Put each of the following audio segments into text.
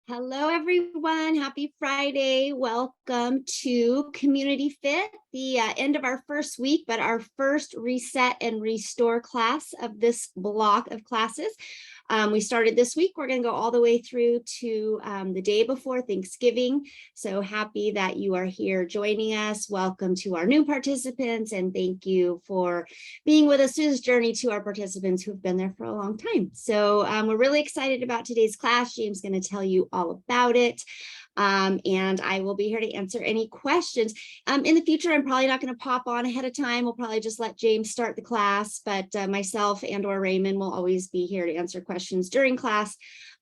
Hello, everyone. Happy Friday. Welcome to Community Fit, the end of our first week, but our first reset and restore class of this block of classes. We started this week. We're going to go all the way through to the day before Thanksgiving. So happy that you are here joining us. Welcome to our new participants, and thank you for being with us through this journey to our participants who've been there for a long time. So we're really excited about today's class. James is going to tell you all about it. And I will be here to answer any questions. In the future, I'm probably not going to pop on ahead of time. We'll probably just let James start the class, but myself and or Raymond will always be here to answer questions during class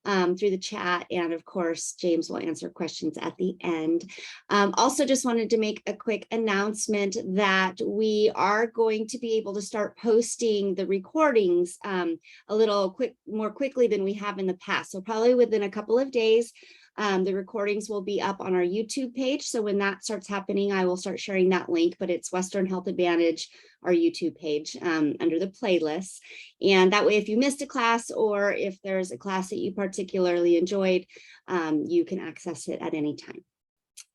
through the chat. And of course, James will answer questions at the end. Also just wanted to make a quick announcement that we are going to be able to start posting the recordings a little more quickly than we have in the past. So probably within a couple of days, the recordings will be up on our YouTube page. So when that starts happening, I will start sharing that link, but it's Western Health Advantage, our YouTube page under the playlist. And that way, if you missed a class or if there's a class that you particularly enjoyed, you can access it at any time.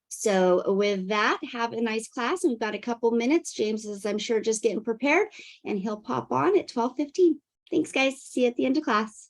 So with that, have a nice class. And we've got a couple minutes. James is, I'm sure, just getting prepared, and he'll pop on at 12:15. Thanks, guys. See you at the end of class.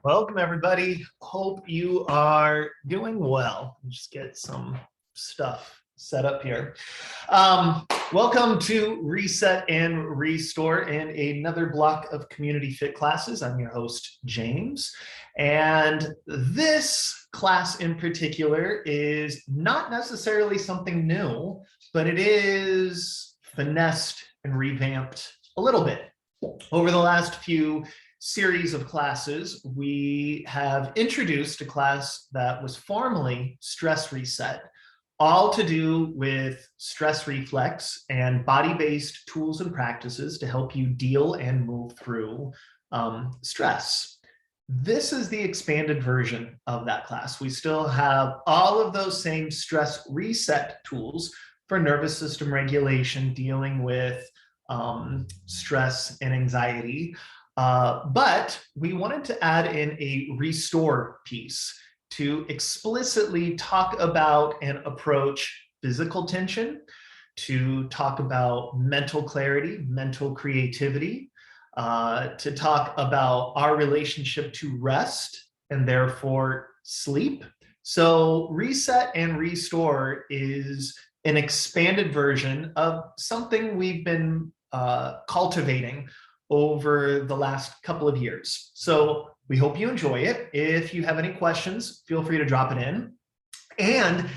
Welcome, everybody. Hope you are doing well. Just get some stuff set up here. Welcome to Reset and Restore and another block of Community Fit classes. I'm your host, James. And this class in particular is not necessarily something new, but it is finessed and revamped a little bit. Over the last few series of classes, we have introduced a class that was formerly Stress Reset, all to do with stress reflex and body-based tools and practices to help you deal and move through stress. This is the expanded version of that class. We still have all of those same stress reset tools for nervous system regulation, dealing with stress and anxiety. But we wanted to add in a restore piece to explicitly talk about and approach physical tension, to talk about mental clarity, mental creativity, to talk about our relationship to rest and therefore sleep. So reset and restore is an expanded version of something we've been cultivating over the last couple of years. So we hope you enjoy it. If you have any questions, feel free to drop it in. And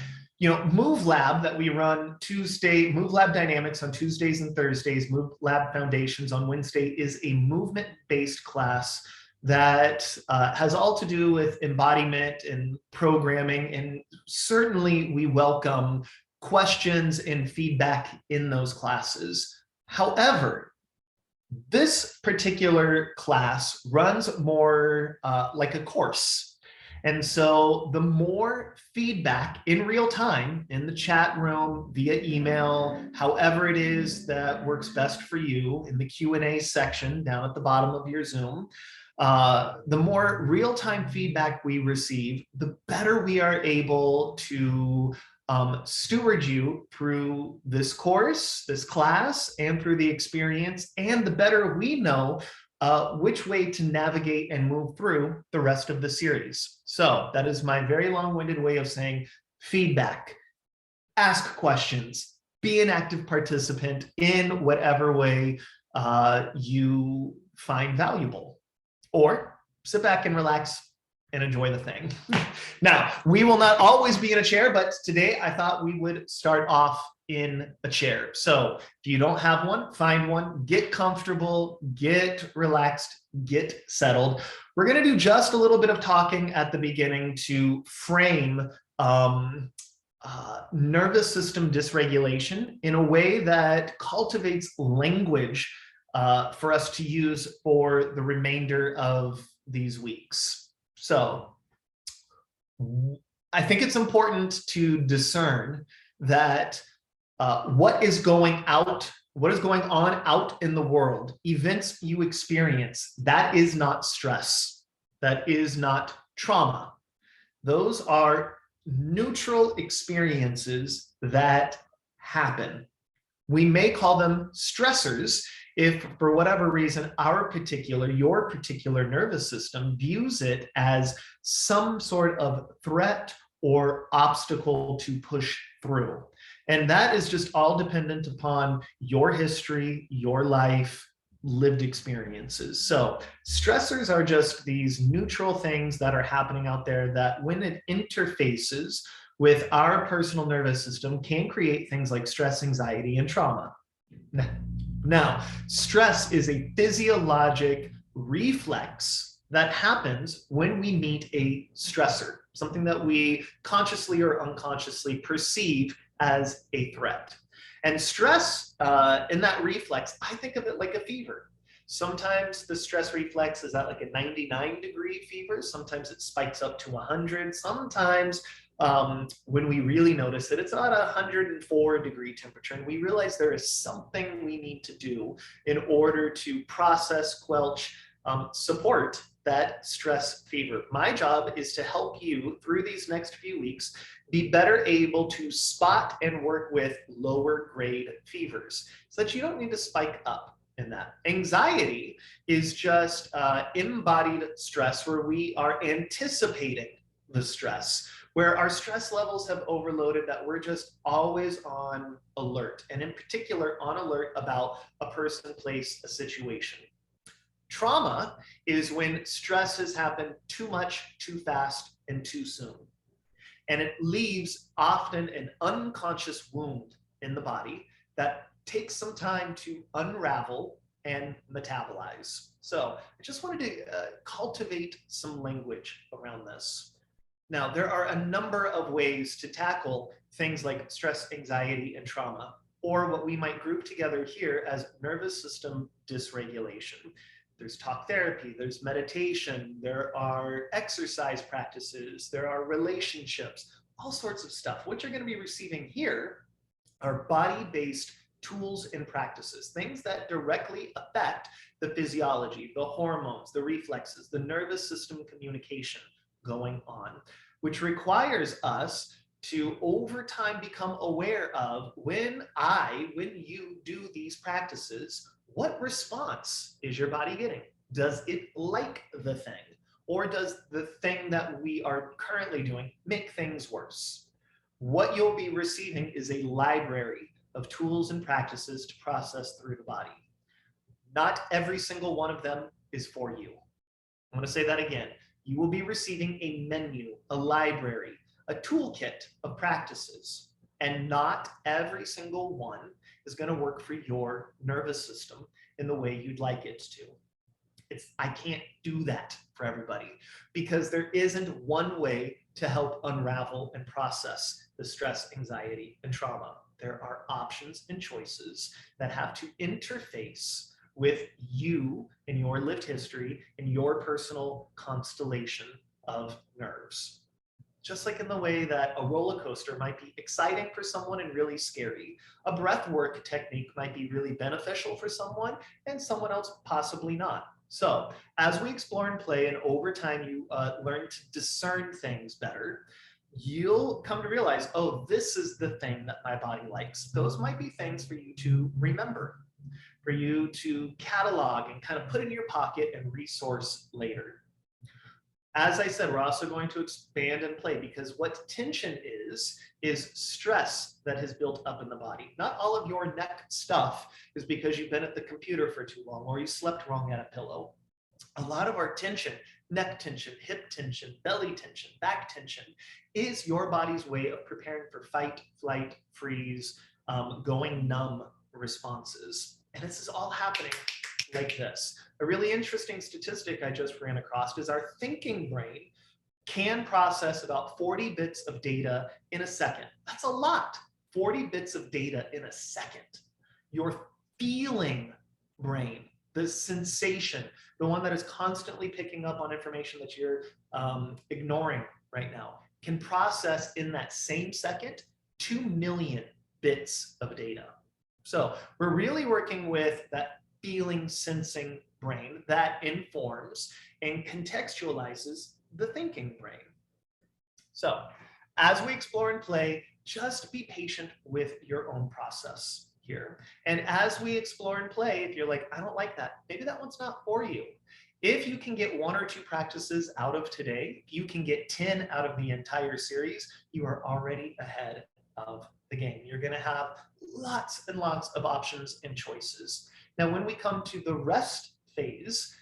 Move Lab that we run Tuesday, Move Lab Dynamics on Tuesdays and Thursdays, Move Lab Foundations on Wednesday, is a movement-based class that has all to do with embodiment and programming. And certainly we welcome questions and feedback in those classes. However, this particular class runs more like a course. And so the more feedback in real time in the chat room, via email, however it is that works best for you, in the Q&A section down at the bottom of your Zoom, the more real-time feedback we receive, the better we are able to steward you through this course, this class, and through the experience, and the better we know which way to navigate and move through the rest of the series. So that is my very long-winded way of saying feedback, ask questions, be an active participant in whatever way you find valuable, or sit back and relax and enjoy the thing. Now, we will not always be in a chair, but today I thought we would start off in a chair. So if you don't have one, find one, get comfortable, get relaxed, get settled. We're going to do just a little bit of talking at the beginning to frame nervous system dysregulation in a way that cultivates language for us to use for the remainder of these weeks. So I think it's important to discern that what is going on out in the world, events you experience, that is not stress. That is not trauma. Those are neutral experiences that happen. We may call them stressors if, for whatever reason, your particular nervous system views it as some sort of threat or obstacle to push through. And that is just all dependent upon your history, your life, lived experiences. So stressors are just these neutral things that are happening out there that, when it interfaces with our personal nervous system, can create things like stress, anxiety, and trauma. Now, stress is a physiologic reflex that happens when we meet a stressor, something that we consciously or unconsciously perceive as a threat. And stress in that reflex, I think of it like a fever. Sometimes the stress reflex is at like a 99-degree fever. Sometimes it spikes up to 100. Sometimes when we really notice it, it's at a 104-degree temperature, and we realize there is something we need to do in order to process, quelch, support that stress fever. My job is to help you through these next few weeks be better able to spot and work with lower grade fevers so that you don't need to spike up in that. Anxiety is just embodied stress where we are anticipating the stress, where our stress levels have overloaded, that we're just always on alert, and in particular on alert about a person, place, a situation. Trauma is when stress has happened too much, too fast, and too soon. And it leaves often an unconscious wound in the body that takes some time to unravel and metabolize. So I just wanted to cultivate some language around this. Now, there are a number of ways to tackle things like stress, anxiety, and trauma, or what we might group together here as nervous system dysregulation. There's talk therapy, there's meditation, there are exercise practices, there are relationships, all sorts of stuff. What you're going to be receiving here are body-based tools and practices, things that directly affect the physiology, the hormones, the reflexes, the nervous system communication going on, which requires us to over time become aware of when you do these practices, what response is your body getting? Does it like the thing? Or does the thing that we are currently doing make things worse? What you'll be receiving is a library of tools and practices to process through the body. Not every single one of them is for you. I'm going to say that again. You will be receiving a menu, a library, a toolkit of practices, and not every single one is going to work for your nervous system in the way you'd like it to. I can't do that for everybody, because there isn't one way to help unravel and process the stress, anxiety, and trauma. There are options and choices that have to interface with you and your lived history and your personal constellation of nerves. Just like in the way that a roller coaster might be exciting for someone and really scary, a breath work technique might be really beneficial for someone and someone else possibly not. So as we explore and play, and over time you learn to discern things better, you'll come to realize, oh, this is the thing that my body likes. Those might be things for you to remember, for you to catalog and kind of put in your pocket and resource later. As I said, we're also going to expand and play, because what tension is stress that has built up in the body. Not all of your neck stuff is because you've been at the computer for too long or you slept wrong at a pillow. A lot of our tension, neck tension, hip tension, belly tension, back tension, is your body's way of preparing for fight, flight, freeze, going numb responses. And this is all happening like this. A really interesting statistic I just ran across is our thinking brain can process about 40 bits of data in a second. That's a lot. 40 bits of data in a second. Your feeling brain, the sensation, the one that is constantly picking up on information that you're ignoring right now, can process in that same second 2 million bits of data. So we're really working with that feeling, sensing brain that informs and contextualizes the thinking brain. So as we explore and play, just be patient with your own process here. And as we explore and play, if you're like, I don't like that, maybe that one's not for you. If you can get 1 or 2 practices out of today, if you can get 10 out of the entire series, you are already ahead of the game. You're going to have lots and lots of options and choices. Now, when we come to the rest phase,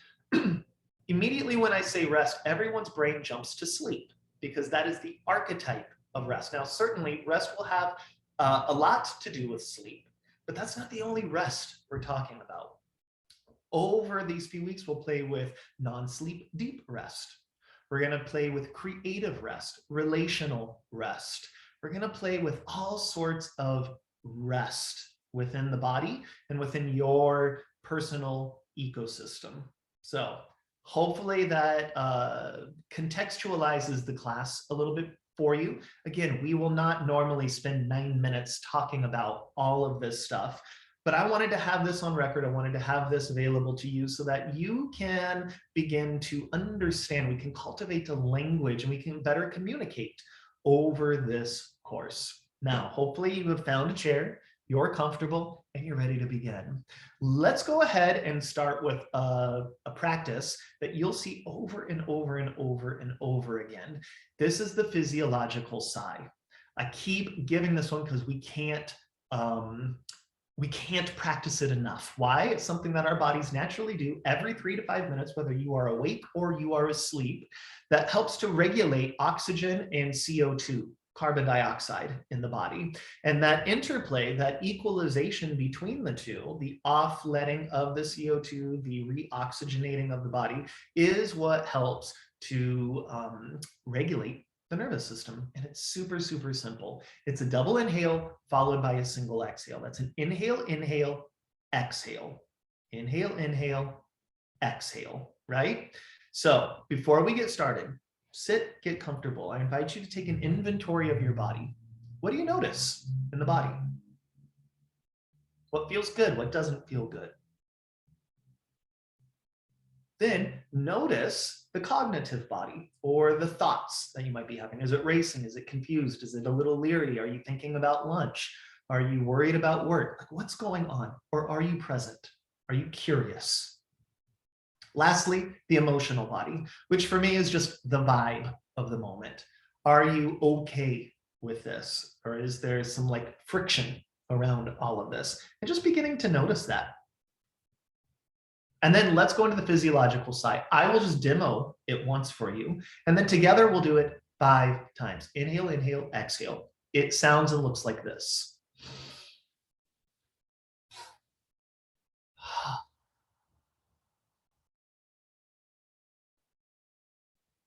immediately when I say rest, everyone's brain jumps to sleep, because that is the archetype of rest. Now, certainly rest will have a lot to do with sleep, but that's not the only rest we're talking about. Over these few weeks, we'll play with non-sleep deep rest. We're going to play with creative rest, relational rest. We're going to play with all sorts of rest within the body and within your personal ecosystem. So hopefully that contextualizes the class a little bit for you. Again, we will not normally spend 9 minutes talking about all of this stuff, but I wanted to have this on record. I wanted to have this available to you so that you can begin to understand. We can cultivate a language and we can better communicate over this course. Now, hopefully you have found a chair, you're comfortable, and you're ready to begin. Let's go ahead and start with a practice that you'll see over and over and over and over again. This is the physiological sigh. I keep giving this one because we can't practice it enough. Why? It's something that our bodies naturally do every 3 to 5 minutes, whether you are awake or you are asleep, that helps to regulate oxygen and CO2, carbon dioxide in the body. And that interplay, that equalization between the two, the offletting of the CO2, the reoxygenating of the body, is what helps to regulate the nervous system. And it's super, super simple. It's a double inhale followed by a single exhale. That's an inhale, inhale, exhale. Inhale, inhale, exhale, right? So before we get started, sit, get comfortable. I invite you to take an inventory of your body. What do you notice in the body? What feels good? What doesn't feel good? Then notice the cognitive body, or the thoughts that you might be having. Is it racing? Is it confused? Is it a little leery? Are you thinking about lunch? Are you worried about work? Like, what's going on? Or are you present? Are you curious? Lastly, the emotional body, which for me is just the vibe of the moment. Are you okay with this? Or is there some like friction around all of this? And just beginning to notice that. And then let's go into the physiological side. I will just demo it once for you. And then together we'll do it 5 times. Inhale, inhale, exhale. It sounds and looks like this.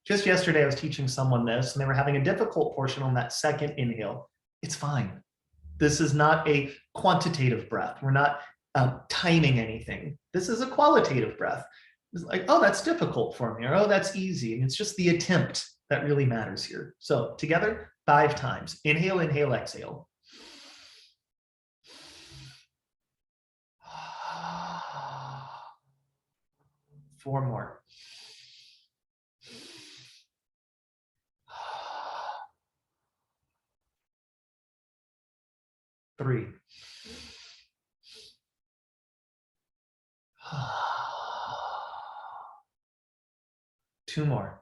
Just yesterday, I was teaching someone this, and they were having a difficult portion on that second inhale. It's fine. This is not a quantitative breath. We're not timing anything. This is a qualitative breath. It's like, oh, that's difficult for me, or oh, that's easy. And it's just the attempt that really matters here. So together, 5 times. Inhale, inhale, exhale. Four more. Three. Two more.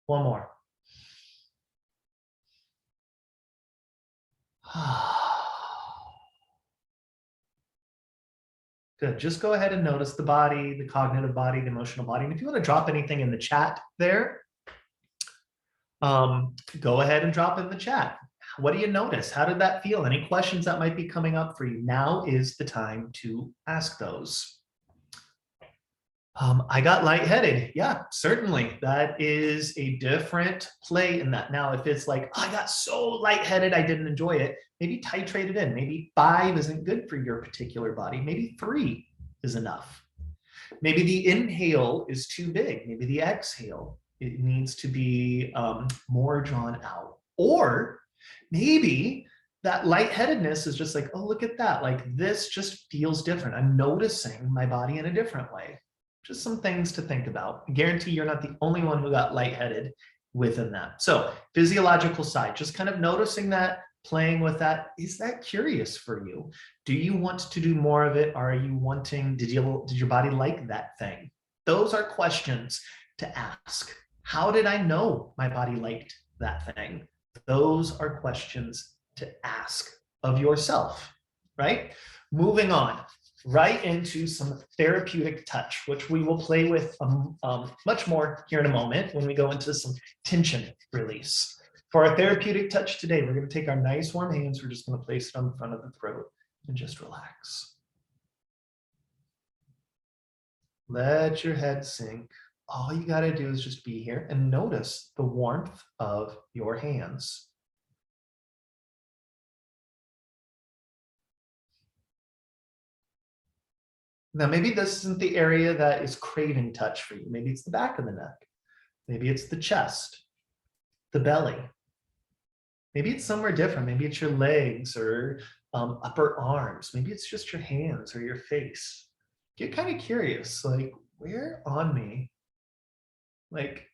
One more. Good. Just go ahead and notice the body, the cognitive body, the emotional body. And if you want to drop anything in the chat there, go ahead and drop in the chat. What do you notice? How did that feel? Any questions that might be coming up for you? Now is the time to ask those. I got lightheaded. Yeah, certainly. That is a different play in that. Now, if it's like, oh, I got so lightheaded, I didn't enjoy it, maybe titrate it in. Maybe 5 isn't good for your particular body. Maybe 3 is enough. Maybe the inhale is too big. Maybe the exhale, it needs to be more drawn out. Or maybe that lightheadedness is just like, oh, look at that. Like this just feels different. I'm noticing my body in a different way. Just some things to think about. I guarantee you're not the only one who got lightheaded within that. So physiological side, just kind of noticing that, playing with that. Is that curious for you? Do you want to do more of it? Are you wanting, did your body like that thing? Those are questions to ask. How did I know my body liked that thing? Those are questions to ask of yourself, right? Moving on. Right into some therapeutic touch, which we will play with much more here in a moment when we go into some tension release. For our therapeutic touch today, we're going to take our nice warm hands. We're just going to place it on the front of the throat and just relax. Let your head sink. All you got to do is just be here and notice the warmth of your hands. Now, maybe this isn't the area that is craving touch for you. Maybe it's the back of the neck. Maybe it's the chest, the belly. Maybe it's somewhere different. Maybe it's your legs or upper arms. Maybe it's just your hands or your face. Get kind of curious, like, where on me? Like,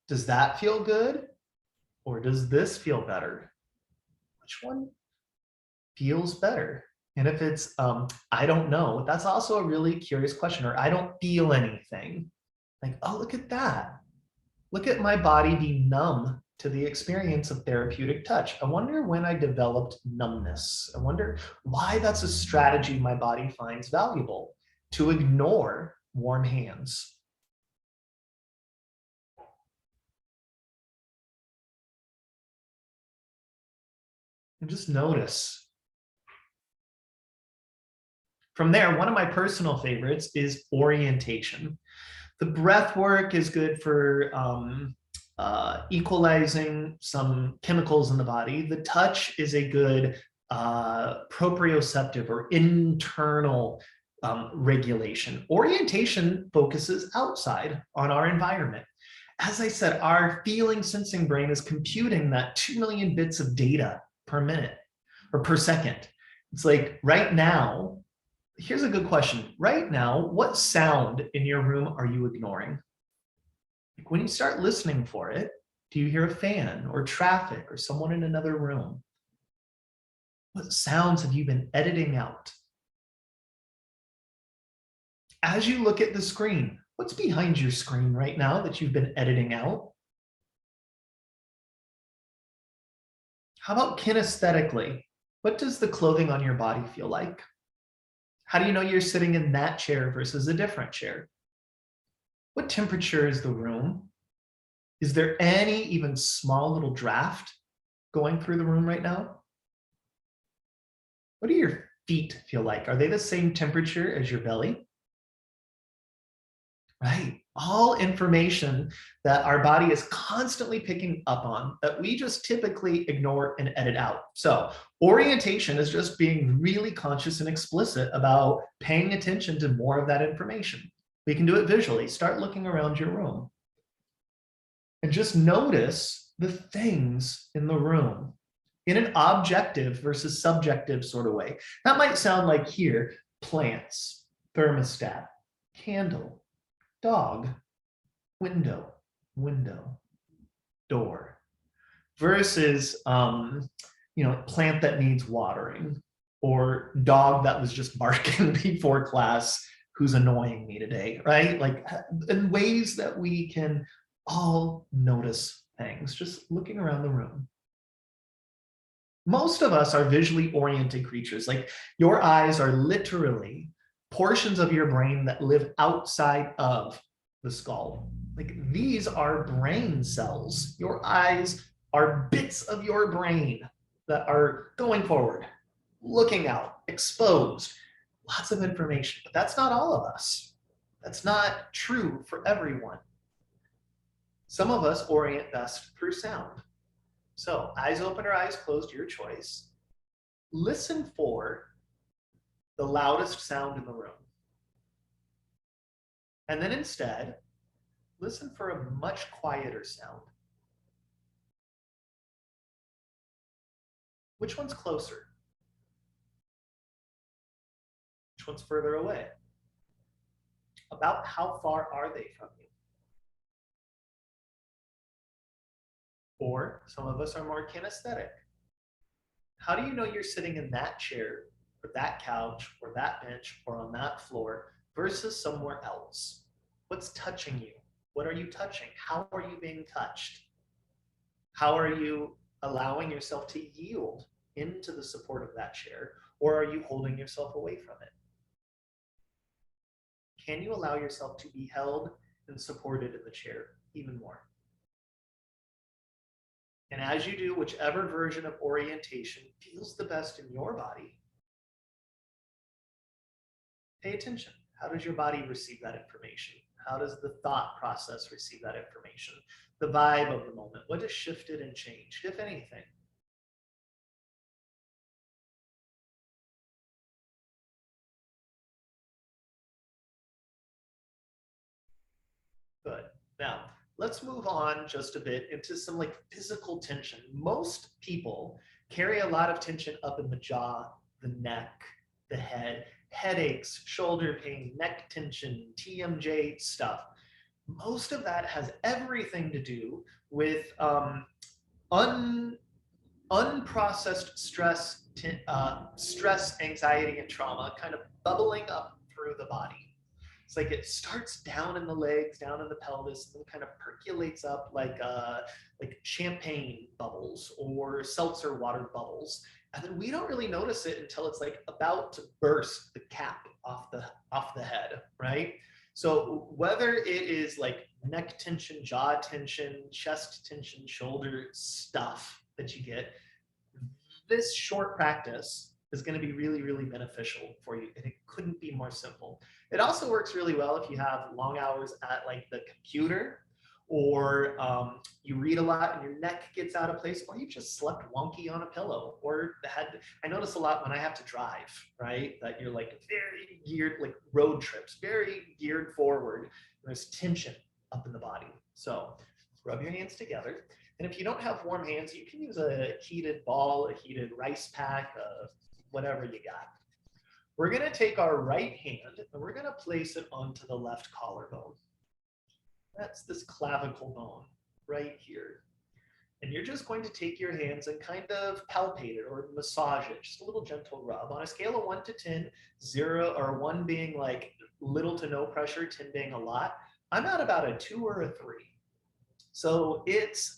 does that feel good? Or does this feel better? Which one feels better? And if it's, I don't know, that's also a really curious question. Or I don't feel anything. Like, oh, look at that. Look at my body be numb to the experience of therapeutic touch. I wonder when I developed numbness. I wonder why that's a strategy my body finds valuable, to ignore warm hands. And just notice. From there, one of my personal favorites is orientation. The breath work is good for equalizing some chemicals in the body. The touch is a good proprioceptive or internal regulation. Orientation focuses outside on our environment. As I said, our feeling sensing brain is computing that 2 million bits of data per minute or per second. It's like right now, here's a good question. Right now, what sound in your room are you ignoring? Like when you start listening for it, do you hear a fan or traffic or someone in another room? What sounds have you been editing out? As you look at the screen, what's behind your screen right now that you've been editing out? How about kinesthetically? What does the clothing on your body feel like? How do you know you're sitting in that chair versus a different chair? What temperature is the room? Is there any even small little draft going through the room right now? What are your feet feel like? Are they the same temperature as your belly? Right. All information that our body is constantly picking up on that we just typically ignore and edit out. So orientation is just being really conscious and explicit about paying attention to more of that information. We can do it visually. Start looking around your room and just notice the things in the room in an objective versus subjective sort of way. That might sound like here, plants, thermostat, candle, dog, window, door, versus plant that needs watering, or dog that was just barking before class who's annoying me today, right? Like in ways that we can all notice things, just looking around the room. Most of us are visually oriented creatures. Like your eyes are literally portions of your brain that live outside of the skull. Like these are brain cells. Your eyes are bits of your brain that are going forward, looking out, exposed, lots of information. But that's not all of us. That's not true for everyone. Some of us orient best through sound. So eyes open or eyes closed, your choice. Listen for the loudest sound in the room. And then instead, listen for a much quieter sound. Which one's closer? Which one's further away? About how far are they from you? Or some of us are more kinesthetic. How do you know you're sitting in that chair or that couch or that bench or on that floor versus somewhere else? What's touching you? What are you touching? How are you being touched? How are you allowing yourself to yield into the support of that chair, or are you holding yourself away from it? Can you allow yourself to be held and supported in the chair even more? And as you do, whichever version of orientation feels the best in your body, pay attention. How does your body receive that information? How does the thought process receive that information? The vibe of the moment, what has shifted and changed, if anything? Good. Now, let's move on just a bit into some like physical tension. Most people carry a lot of tension up in the jaw, the neck, the head, headaches, shoulder pain, neck tension, TMJ stuff. Most of that has everything to do with unprocessed stress, anxiety, and trauma kind of bubbling up through the body. It's like it starts down in the legs, down in the pelvis, and then kind of percolates up like champagne bubbles or seltzer water bubbles. And then we don't really notice it until it's like about to burst the cap off the head, right? So whether it is like neck tension, jaw tension, chest tension, shoulder stuff that you get, this short practice is going to be really, really beneficial for you. And it couldn't be more simple. It also works really well if you have long hours at like the computer, or you read a lot and your neck gets out of place, or you just slept wonky on a pillow, or I notice a lot when I have to drive, right? That you're like very geared, like road trips, very geared forward. There's tension up in the body. So rub your hands together. And if you don't have warm hands, you can use a heated ball, a heated rice pack, whatever you got. We're going to take our right hand and we're going to place it onto the left collarbone. That's this clavicle bone right here. And you're just going to take your hands and kind of palpate it or massage it, just a little gentle rub. On a scale of 1 to 10, 0 or 1 being like little to no pressure, 10 being a lot, I'm at about a 2 or a 3. So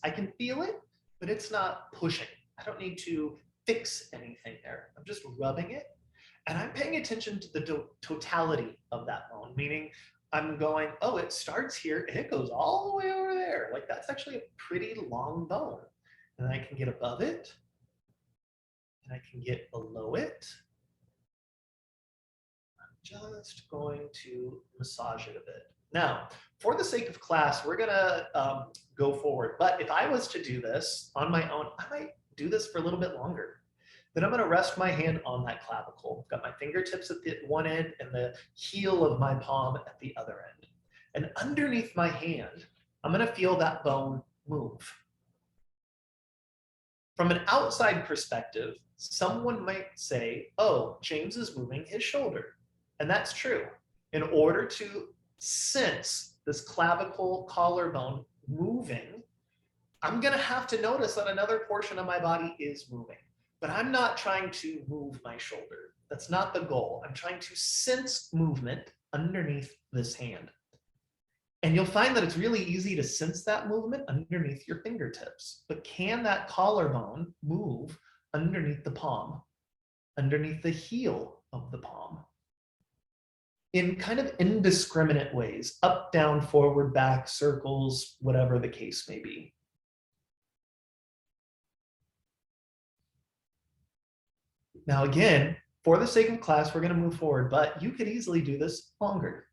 I can feel it, but it's not pushing. I don't need to fix anything there. I'm just rubbing it. And I'm paying attention to the totality of that bone, meaning I'm going, oh, it starts here and it goes all the way over there. Like that's actually a pretty long bone. And I can get above it, and I can get below it, just going to massage it a bit. Now, for the sake of class, we're gonna go forward. But if I was to do this on my own, I might do this for a little bit longer. Then I'm gonna rest my hand on that clavicle. I've got my fingertips at the one end and the heel of my palm at the other end. And underneath my hand, I'm gonna feel that bone move. From an outside perspective, someone might say, oh, James is moving his shoulder. And that's true. In order to sense this clavicle collarbone moving, I'm going to have to notice that another portion of my body is moving. But I'm not trying to move my shoulder. That's not the goal. I'm trying to sense movement underneath this hand. And you'll find that it's really easy to sense that movement underneath your fingertips. But can that collarbone move underneath the palm, underneath the heel of the palm? In kind of indiscriminate ways, up, down, forward, back, circles, whatever the case may be. Now, again, for the sake of class, we're going to move forward, but you could easily do this longer.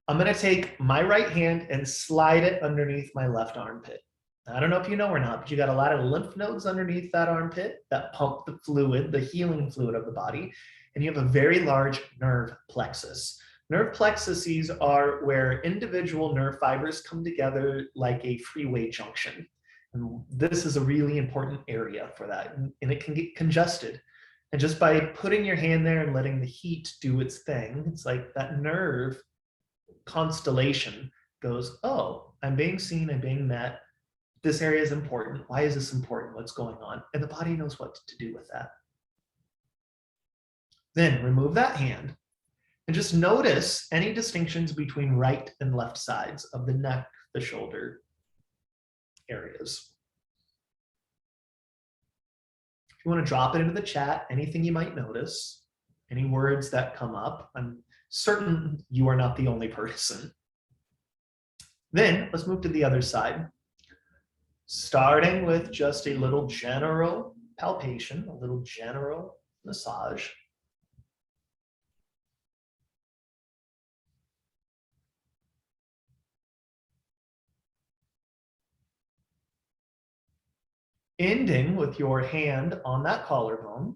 I'm going to take my right hand and slide it underneath my left armpit. I don't know if you know or not, but you got a lot of lymph nodes underneath that armpit that pump the fluid, the healing fluid of the body. And you have a very large nerve plexus. Nerve plexuses are where individual nerve fibers come together like a freeway junction. And this is a really important area for that. And it can get congested. And just by putting your hand there and letting the heat do its thing, it's like that nerve constellation goes, oh, I'm being seen, I'm being met. This area is important. Why is this important? What's going on? And the body knows what to do with that. Then remove that hand and just notice any distinctions between right and left sides of the neck, the shoulder areas. If you want to drop it into the chat, anything you might notice, any words that come up, I'm certain you are not the only person. Then let's move to the other side. Starting with just a little general palpation, a little general massage. Ending with your hand on that collarbone,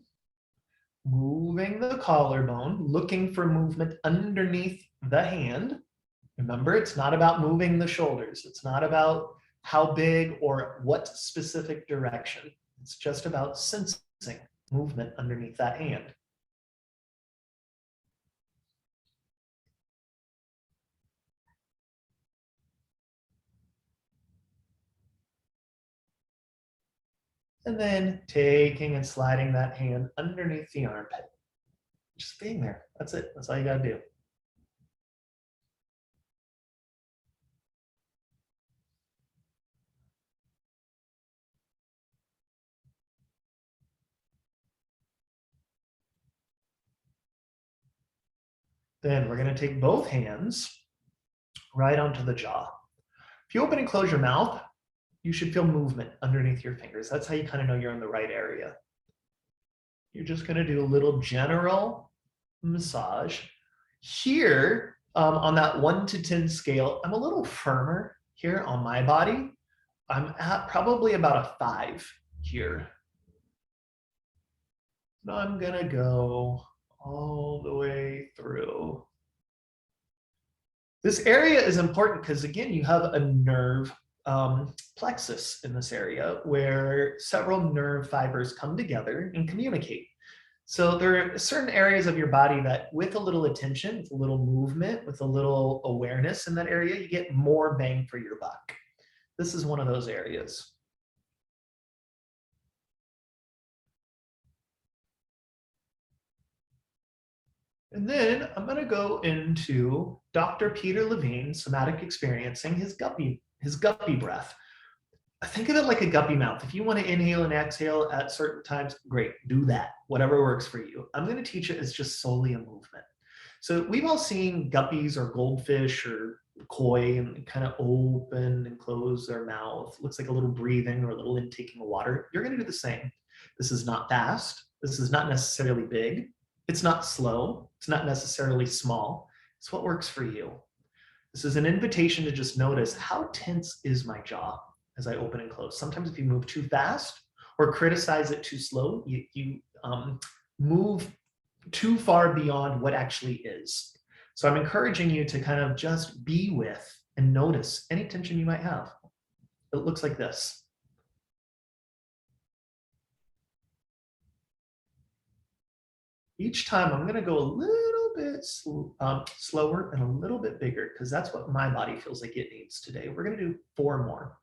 moving the collarbone, looking for movement underneath the hand. Remember, it's not about moving the shoulders. It's not about how big or what specific direction. It's just about sensing movement underneath that hand. And then taking and sliding that hand underneath the armpit. Just being there. That's it. That's all you got to do. Then we're going to take both hands right onto the jaw. If you open and close your mouth, you should feel movement underneath your fingers. That's how you kind of know you're in the right area. You're just going to do a little general massage. Here, on that 1 to 10 scale, I'm a little firmer here on my body. I'm at probably about a 5 here. And I'm going to go all the way through. This area is important because, again, you have a nerve plexus in this area where several nerve fibers come together and communicate. So there are certain areas of your body that with a little attention, with a little movement, with a little awareness in that area, you get more bang for your buck. This is one of those areas. And then I'm going to go into Dr. Peter Levine's somatic experiencing, his guppy breath. Think of it like a guppy mouth. If you want to inhale and exhale at certain times, great, do that, whatever works for you. I'm going to teach it as just solely a movement. So we've all seen guppies or goldfish or koi and kind of open and close their mouth. Looks like a little breathing or a little intaking of water. You're going to do the same. This is not fast. This is not necessarily big. It's not slow. It's not necessarily small. It's what works for you. This is an invitation to just notice how tense is my jaw as I open and close. Sometimes if you move too fast or criticize it too slow, you move too far beyond what actually is. So I'm encouraging you to kind of just be with and notice any tension you might have. It looks like this. Each time I'm going to go a little bit slower and a little bit bigger because that's what my body feels like it needs today. We're going to do 4 more.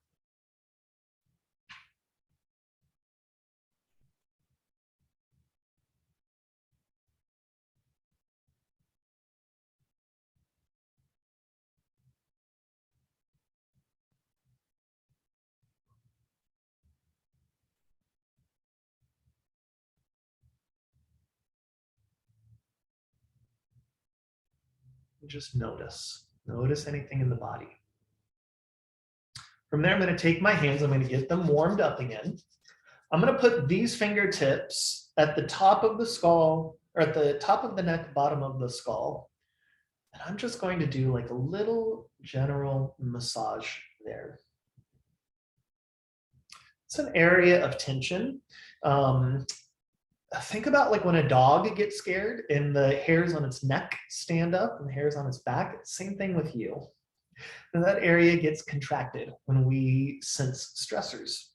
Just notice. Notice anything in the body. From there, I'm going to take my hands. I'm going to get them warmed up again. I'm going to put these fingertips at the top of the skull, or at the top of the neck, bottom of the skull. And I'm just going to do like a little general massage there. It's an area of tension. Think about like when a dog gets scared and the hairs on its neck stand up and the hairs on its back. Same thing with you. And that area gets contracted when we sense stressors.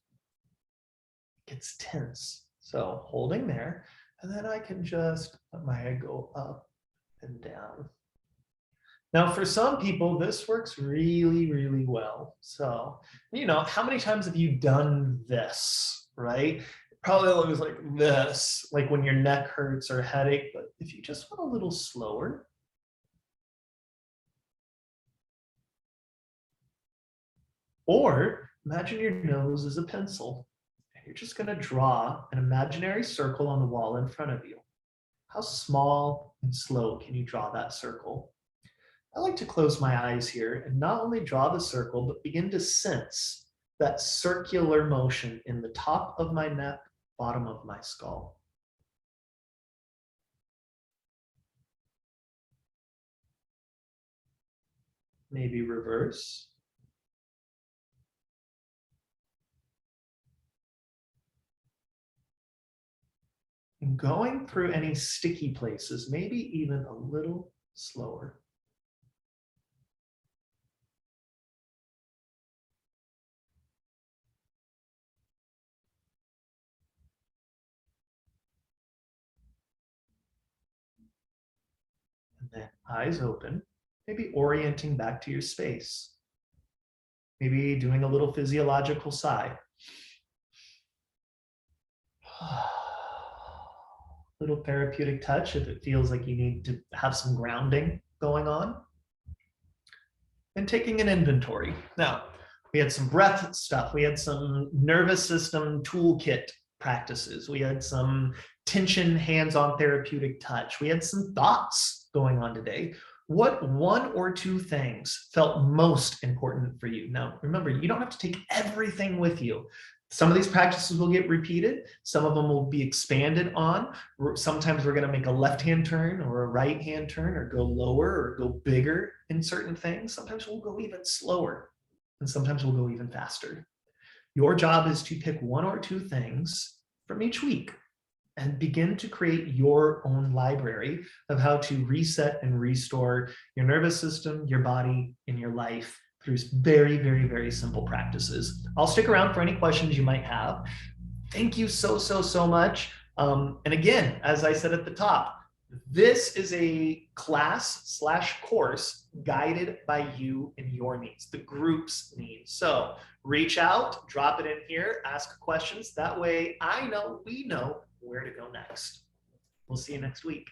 It gets tense. So holding there, and then I can just let my head go up and down. Now, for some people, this works really, really well. So, how many times have you done this, right? Probably always like this, like when your neck hurts or headache. But if you just went a little slower, or imagine your nose is a pencil, and you're just going to draw an imaginary circle on the wall in front of you. How small and slow can you draw that circle? I like to close my eyes here and not only draw the circle, but begin to sense that circular motion in the top of my neck, bottom of my skull. Maybe reverse. And going through any sticky places, maybe even a little slower. And then eyes open, maybe orienting back to your space. Maybe doing a little physiological sigh. Little therapeutic touch if it feels like you need to have some grounding going on. And taking an inventory. Now, we had some breath stuff. We had some nervous system toolkit practices. We had some tension hands-on therapeutic touch. We had some thoughts going on today. What 1 or 2 things felt most important for you? Now, remember, you don't have to take everything with you. Some of these practices will get repeated. Some of them will be expanded on. Sometimes we're going to make a left-hand turn or a right-hand turn or go lower or go bigger in certain things. Sometimes we'll go even slower and sometimes we'll go even faster. Your job is to pick 1 or 2 things from each week and begin to create your own library of how to reset and restore your nervous system, your body, and your life through very, very, very simple practices. I'll stick around for any questions you might have. Thank you so much. And again, as I said at the top, this is a class/course guided by you and your needs, the group's needs. So reach out, drop it in here, ask questions. That way we know where to go next. We'll see you next week.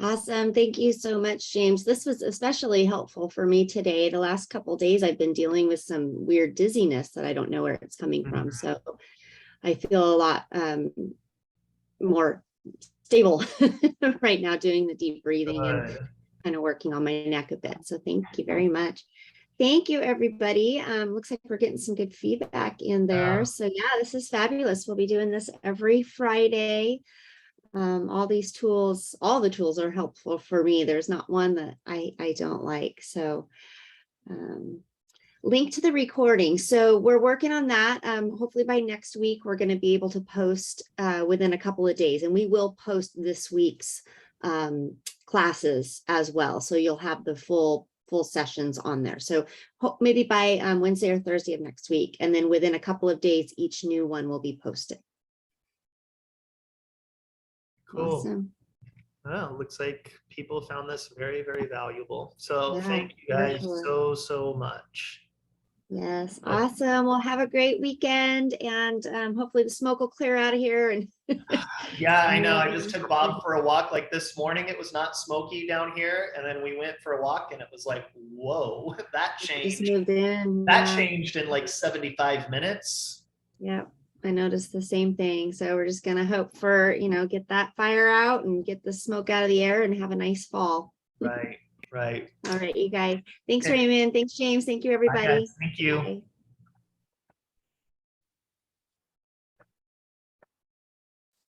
Awesome. Thank you so much, James. This was especially helpful for me today. The last couple of days, I've been dealing with some weird dizziness that I don't know where it's coming from. So I feel a lot more stable right now doing the deep breathing and kind of working on my neck a bit. So thank you very much. Thank you, everybody. Looks like we're getting some good feedback in there. So yeah, this is fabulous. We'll be doing this every Friday. All these tools, all the tools are helpful for me. There's not one that I don't like. So link to the recording. So we're working on that. Hopefully by next week, we're going to be able to post within a couple of days, and we will post this week's classes as well. So you'll have the full sessions on there. So maybe by Wednesday or Thursday of next week. And then within a couple of days, each new one will be posted. Cool. Awesome. Well, looks like people found this very, very valuable. So Yeah, thank you guys sure. so much. Yes, awesome. Well, have a great weekend, and hopefully the smoke will clear out of here. And yeah, I know. I just took Bob for a walk. Like this morning, it was not smoky down here, and then we went for a walk, and it was like, whoa, that changed. Just moved in. That changed in like 75 minutes. Yeah, I noticed the same thing. So we're just gonna hope for, get that fire out and get the smoke out of the air and have a nice fall. Right, right. All right, you guys. Thanks, Raymond. Thanks, James. Thank you, everybody. Thank you. Bye.